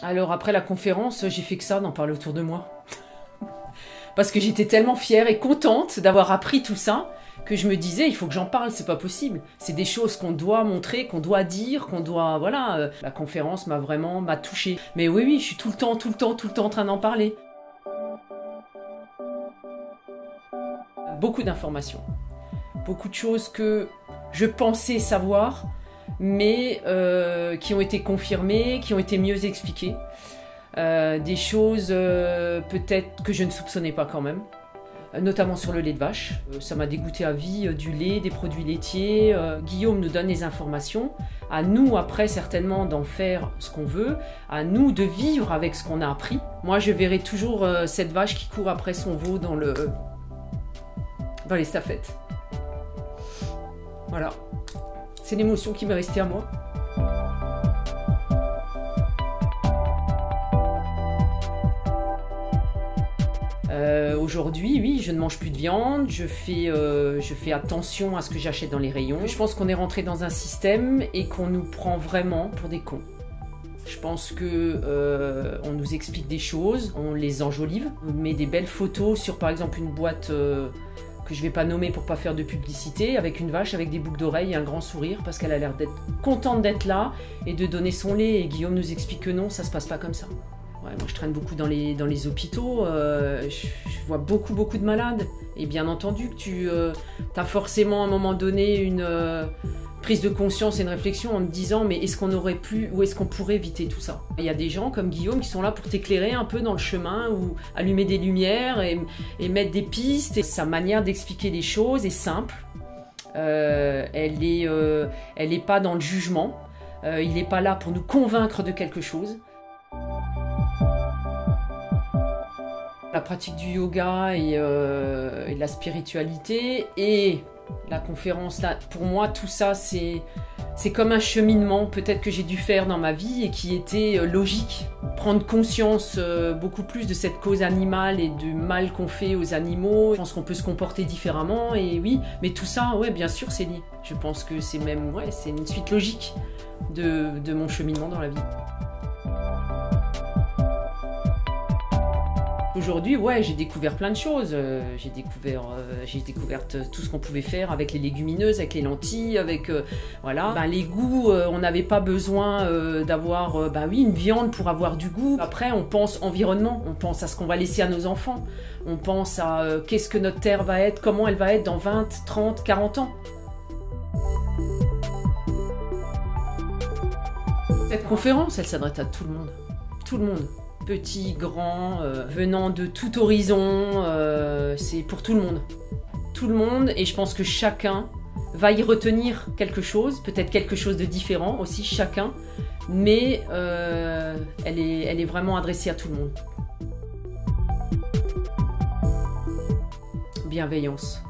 Alors après la conférence, j'ai fait que ça, d'en parler autour de moi. Parce que j'étais tellement fière et contente d'avoir appris tout ça, que je me disais, il faut que j'en parle, c'est pas possible. C'est des choses qu'on doit montrer, qu'on doit dire, qu'on doit... Voilà, la conférence m'a touchée. Mais oui, je suis tout le temps en train d'en parler. Beaucoup d'informations. Beaucoup de choses que je pensais savoir, mais qui ont été confirmées, qui ont été mieux expliquées. Des choses peut-être que je ne soupçonnais pas quand même. Notamment sur le lait de vache. Ça m'a dégoûté à vie du lait, des produits laitiers. Guillaume nous donne les informations. À nous, après, certainement, d'en faire ce qu'on veut. À nous de vivre avec ce qu'on a appris. Moi, je verrai toujours cette vache qui court après son veau dans l'estafette. Voilà. C'est l'émotion qui m'est restée à moi. Aujourd'hui, oui, je ne mange plus de viande, je fais attention à ce que j'achète dans les rayons. Je pense qu'on est rentré dans un système et qu'on nous prend vraiment pour des cons. Je pense que on nous explique des choses, on les enjolive, on met des belles photos sur par exemple une boîte que je vais pas nommer pour pas faire de publicité, avec une vache avec des boucles d'oreilles et un grand sourire parce qu'elle a l'air d'être contente d'être là et de donner son lait. Et Guillaume nous explique que non, ça se passe pas comme ça. Ouais, moi je traîne beaucoup dans les hôpitaux, je vois beaucoup de malades. Et bien entendu que tu as forcément à un moment donné une prise de conscience et une réflexion en te disant mais est-ce qu'on aurait pu ou est-ce qu'on pourrait éviter tout ça? Il y a des gens comme Guillaume qui sont là pour t'écairer un peu dans le chemin ou allumer des lumières et mettre des pistes. Et sa manière d'expliquer les choses est simple, elle est pas dans le jugement, il n'est pas là pour nous convaincre de quelque chose. La pratique du yoga et de la spiritualité et la conférence, là, pour moi, tout ça, c'est comme un cheminement peut-être que j'ai dû faire dans ma vie et qui était logique. Prendre conscience beaucoup plus de cette cause animale et du mal qu'on fait aux animaux. Je pense qu'on peut se comporter différemment et oui, mais tout ça, ouais, bien sûr, c'est lié. Je pense que c'est même, ouais, c'est une suite logique de mon cheminement dans la vie. Aujourd'hui, ouais, j'ai découvert plein de choses. J'ai découvert tout ce qu'on pouvait faire avec les légumineuses, avec les lentilles, avec voilà. Les goûts, on n'avait pas besoin d'avoir, oui, une viande pour avoir du goût. Après, on pense environnement, on pense à ce qu'on va laisser à nos enfants, on pense à qu'est-ce que notre terre va être, comment elle va être dans 20, 30, 40 ans. Cette conférence, elle s'adresse à tout le monde. Tout le monde. Petit, grand, venant de tout horizon, c'est pour tout le monde. Tout le monde, et je pense que chacun va y retenir quelque chose, peut-être quelque chose de différent aussi, chacun, mais elle est vraiment adressée à tout le monde. Bienveillance.